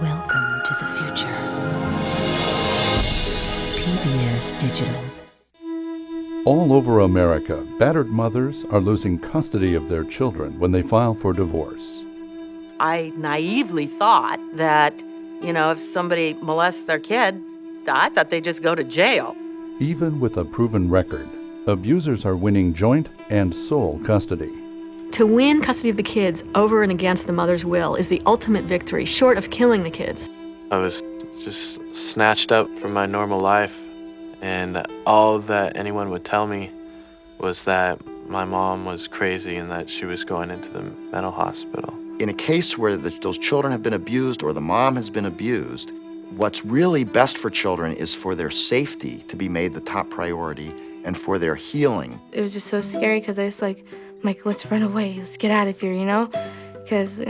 Welcome to the future. PBS Digital. All over America, battered mothers are losing custody of their children when they file for divorce. I naively thought that, if somebody molests their kid, I thought they'd just go to jail. Even with a proven record, abusers are winning joint and sole custody. To win custody of the kids over and against the mother's will is the ultimate victory, short of killing the kids. I was just snatched up from my normal life, and all that anyone would tell me was that my mom was crazy and that she was going into the mental hospital. In a case where those children have been abused or the mom has been abused, what's really best for children is for their safety to be made the top priority and for their healing. It was just so scary because I was like, let's run away, let's get out of here, Because,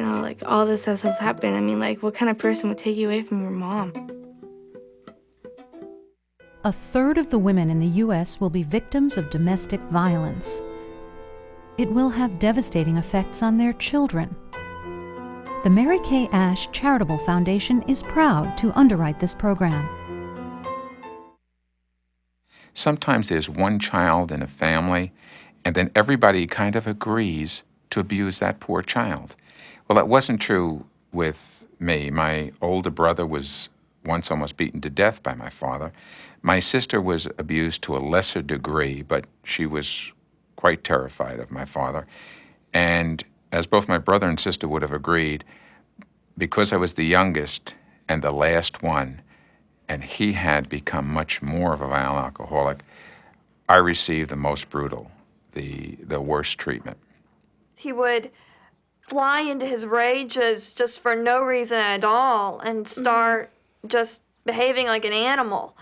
all this has happened. I mean, what kind of person would take you away from your mom? A third of the women in the U.S. will be victims of domestic violence. It will have devastating effects on their children. The Mary Kay Ash Charitable Foundation is proud to underwrite this program. Sometimes there's one child in a family, and then everybody kind of agrees to abuse that poor child. Well, that wasn't true with me. My older brother was once almost beaten to death by my father. My sister was abused to a lesser degree, but she was quite terrified of my father. And as both my brother and sister would have agreed, because I was the youngest and the last one, and he had become much more of a violent alcoholic, I received the most brutal, the worst treatment. He would fly into his rages just for no reason at all and start just behaving like an animal.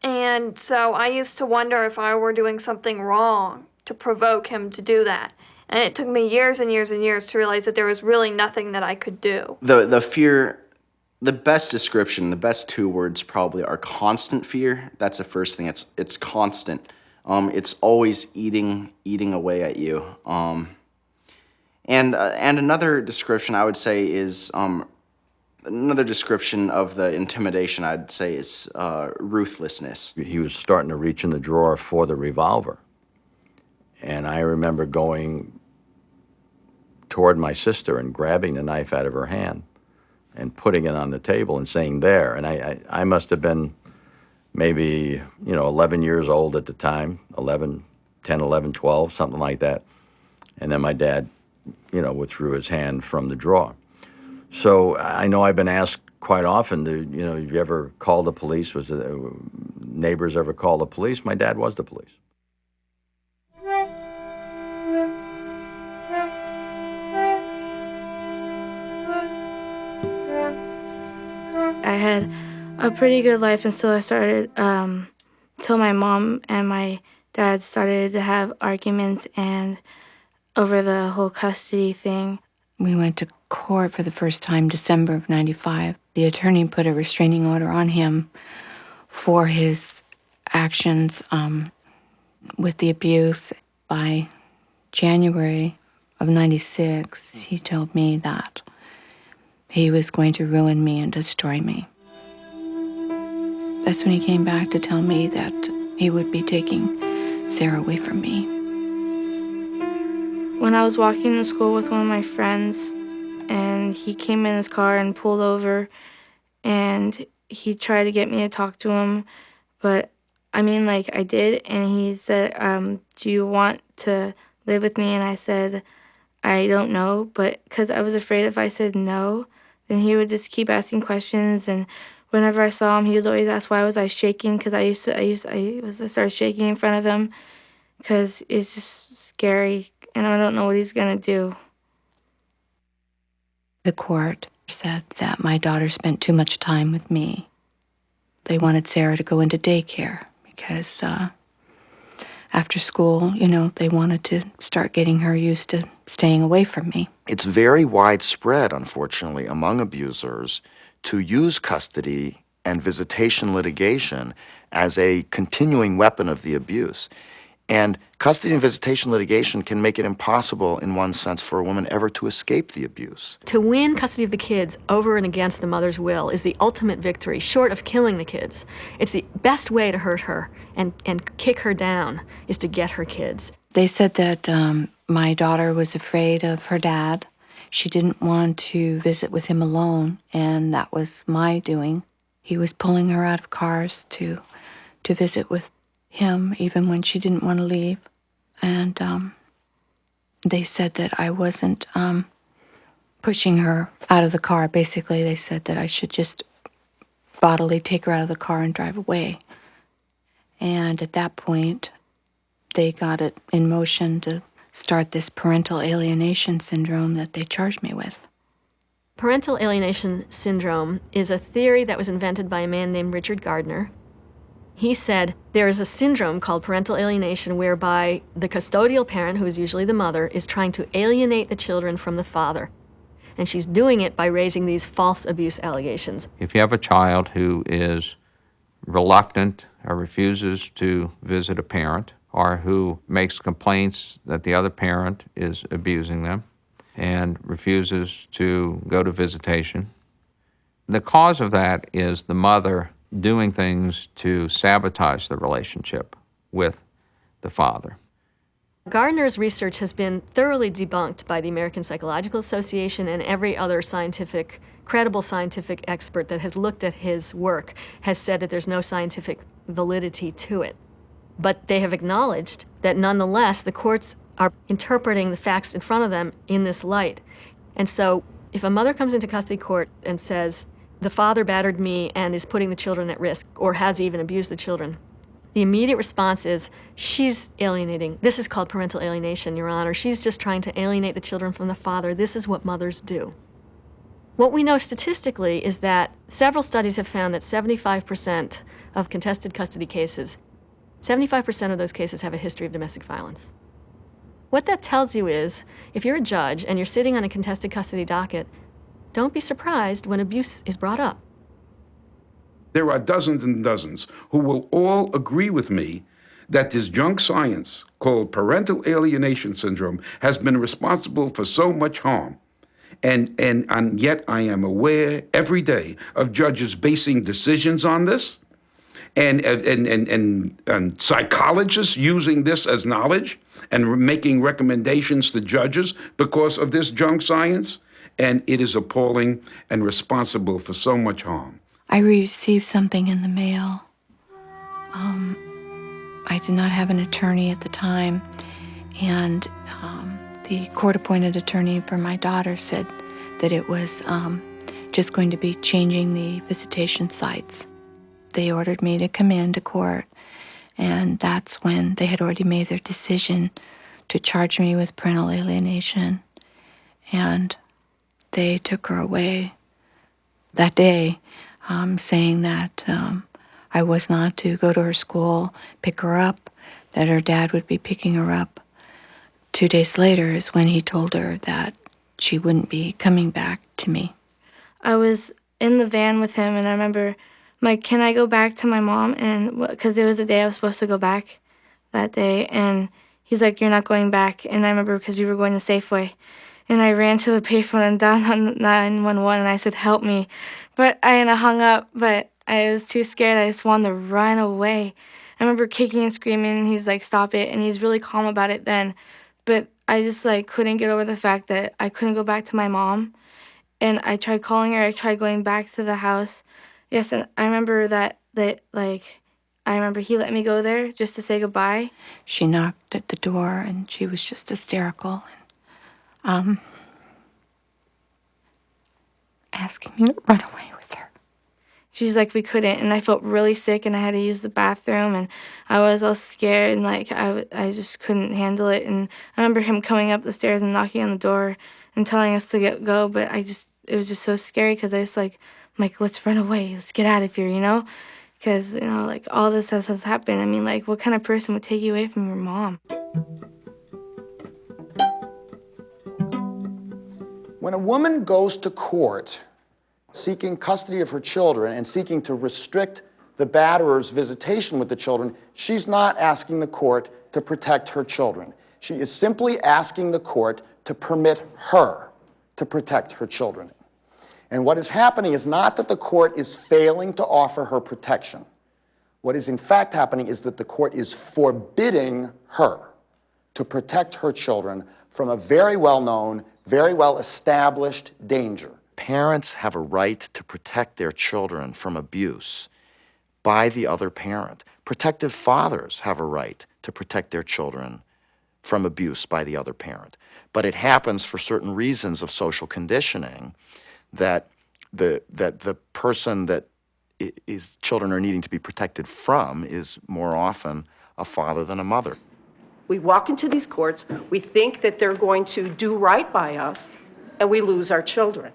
And so I used to wonder if I were doing something wrong to provoke him to do that. And it took me years and years and years to realize that there was really nothing that I could do. The fear, the best description, the best two words probably are constant fear. That's the first thing. It's constant. It's always eating away at you. And another description I would say is another description of the intimidation I'd say is ruthlessness. He was starting to reach in the drawer for the revolver. And I remember going toward my sister and grabbing the knife out of her hand and putting it on the table and saying, "There." And I must have been maybe, 11 years old at the time, 10, 11, 12, something like that. And then my dad, withdrew his hand from the drawer. So I know I've been asked quite often, have you ever called the police? Was neighbors ever call the police? My dad was the police. I had a pretty good life until I started, till my mom and my dad started to have arguments and over the whole custody thing. We went to court for the first time December of '95. The attorney put a restraining order on him for his actions with the abuse. By January of '96, he told me that he was going to ruin me and destroy me. That's when he came back to tell me that he would be taking Sarah away from me. When I was walking to school with one of my friends, and he came in his car and pulled over, and he tried to get me to talk to him, but I did, and he said, do you want to live with me? And I said, I don't know, but because I was afraid if I said no, then he would just keep asking questions, and whenever I saw him, he was always asked why was I shaking, because I started shaking in front of him, because it's just scary, and I don't know what he's gonna do. The court said that my daughter spent too much time with me. They wanted Sarah to go into daycare because after school, they wanted to start getting her used to staying away from me. It's very widespread, unfortunately, among abusers to use custody and visitation litigation as a continuing weapon of the abuse. And custody and visitation litigation can make it impossible, in one sense, for a woman ever to escape the abuse. To win custody of the kids over and against the mother's will is the ultimate victory, short of killing the kids. It's the best way to hurt her and kick her down is to get her kids. They said that my daughter was afraid of her dad. She didn't want to visit with him alone, and that was my doing. He was pulling her out of cars to visit with him, even when she didn't want to leave. And they said that I wasn't pushing her out of the car. Basically, they said that I should just bodily take her out of the car and drive away. And at that point, they got it in motion to start this parental alienation syndrome that they charged me with. Parental alienation syndrome is a theory that was invented by a man named Richard Gardner. He said there is a syndrome called parental alienation whereby the custodial parent, who is usually the mother, is trying to alienate the children from the father. And she's doing it by raising these false abuse allegations. If you have a child who is reluctant or refuses to visit a parent, or who makes complaints that the other parent is abusing them and refuses to go to visitation, the cause of that is the mother doing things to sabotage the relationship with the father. Gardner's research has been thoroughly debunked by the American Psychological Association, and every other credible scientific expert that has looked at his work has said that there's no scientific validity to it. But they have acknowledged that nonetheless the courts are interpreting the facts in front of them in this light. And so if a mother comes into custody court and says, the father battered me and is putting the children at risk, or has even abused the children, the immediate response is, she's alienating. This is called parental alienation, Your Honor. She's just trying to alienate the children from the father. This is what mothers do. What we know statistically is that several studies have found that 75% of contested custody cases, 75% of those cases have a history of domestic violence. What that tells you is, if you're a judge and you're sitting on a contested custody docket, don't be surprised when abuse is brought up. There are dozens and dozens who will all agree with me that this junk science called parental alienation syndrome has been responsible for so much harm. And yet I am aware every day of judges basing decisions on this, and psychologists using this as knowledge and making recommendations to judges because of this junk science, and it is appalling and responsible for so much harm. I received something in the mail. I did not have an attorney at the time, and the court-appointed attorney for my daughter said that it was just going to be changing the visitation sites. They ordered me to come into court, and that's when they had already made their decision to charge me with parental alienation, and they took her away that day, saying that I was not to go to her school, pick her up, that her dad would be picking her up. 2 days later is when he told her that she wouldn't be coming back to me. I was in the van with him, and I remember, I'm like, can I go back to my mom? And because it was the day I was supposed to go back that day, and he's like, you're not going back. And I remember because we were going to Safeway, and I ran to the payphone and dialed on 911, and I said, help me. But I hung up, but I was too scared. I just wanted to run away. I remember kicking and screaming, and he's like, stop it. And he's really calm about it then. But I just couldn't get over the fact that I couldn't go back to my mom. And I tried calling her. I tried going back to the house. Yes, and I remember that I remember he let me go there just to say goodbye. She knocked at the door, and she was just hysterical, and asking me to run away with her. She's like, we couldn't, and I felt really sick, and I had to use the bathroom, and I was all scared, and I just couldn't handle it. And I remember him coming up the stairs and knocking on the door and telling us to go, but it was just so scary because I'm like, let's run away, let's get out of here, because all this has happened. I mean, what kind of person would take you away from your mom? When a woman goes to court seeking custody of her children and seeking to restrict the batterer's visitation with the children, she's not asking the court to protect her children. She is simply asking the court to permit her to protect her children. And what is happening is not that the court is failing to offer her protection. What is in fact happening is that the court is forbidding her to protect her children from a very well-known, very well-established danger. Parents have a right to protect their children from abuse by the other parent. Protective fathers have a right to protect their children from abuse by the other parent. But it happens for certain reasons of social conditioning that the person that children are needing to be protected from is more often a father than a mother. We walk into these courts, we think that they're going to do right by us, and we lose our children.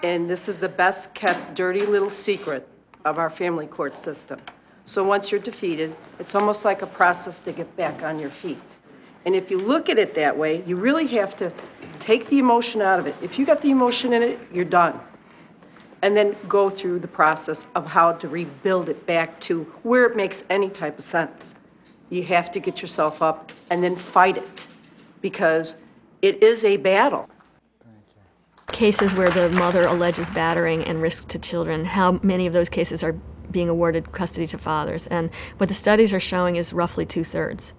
And this is the best kept dirty little secret of our family court system. So once you're defeated, it's almost like a process to get back on your feet. And if you look at it that way, you really have to take the emotion out of it. If you got the emotion in it, you're done. And then go through the process of how to rebuild it back to where it makes any type of sense. You have to get yourself up and then fight it, because it is a battle. Cases where the mother alleges battering and risks to children, how many of those cases are being awarded custody to fathers? And what the studies are showing is roughly 2/3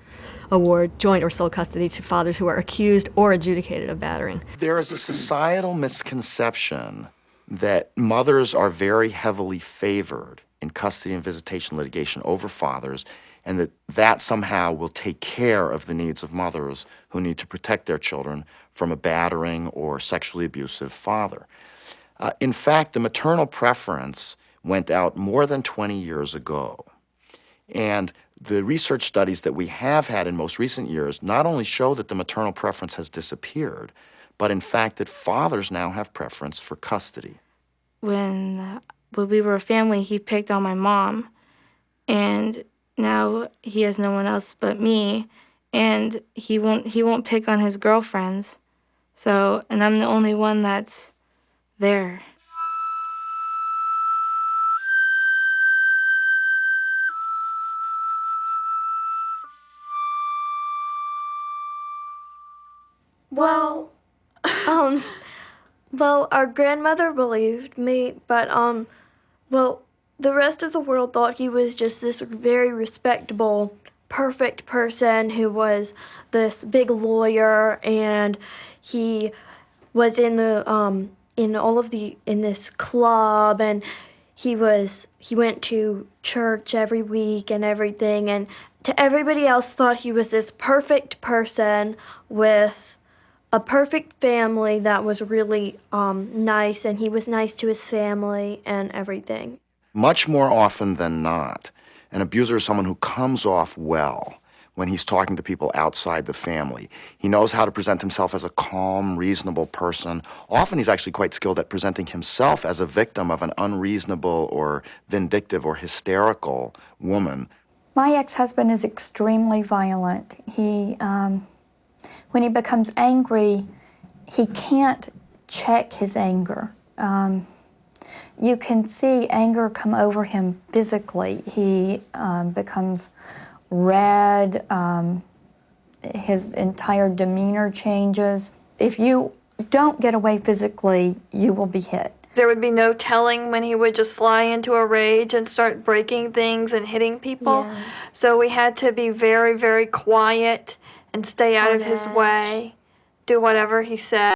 award joint or sole custody to fathers who are accused or adjudicated of battering. There is a societal misconception that mothers are very heavily favored in custody and visitation litigation over fathers, and that somehow will take care of the needs of mothers who need to protect their children from a battering or sexually abusive father. In fact, the maternal preference went out more than 20 years ago. And the research studies that we have had in most recent years not only show that the maternal preference has disappeared, but in fact that fathers now have preference for custody. When we were a family, he picked on my mom, and now he has no one else but me, and he won't pick on his girlfriends. So, and I'm the only one that's there. Well, our grandmother believed me, but, the rest of the world thought he was just this very respectable, perfect person who was this big lawyer, and he was in this club, and he went to church every week and everything, and to everybody else thought he was this perfect person with a perfect family that was really nice, and he was nice to his family and everything. Much more often than not, an abuser is someone who comes off well when he's talking to people outside the family. He knows how to present himself as a calm, reasonable person. Often he's actually quite skilled at presenting himself as a victim of an unreasonable or vindictive or hysterical woman. My ex-husband is extremely violent. When he becomes angry, he can't check his anger. You can see anger come over him physically. He becomes red, his entire demeanor changes. If you don't get away physically, you will be hit. There would be no telling when he would just fly into a rage and start breaking things and hitting people. Yeah. So we had to be very, very quiet and stay out of his way, do whatever he said.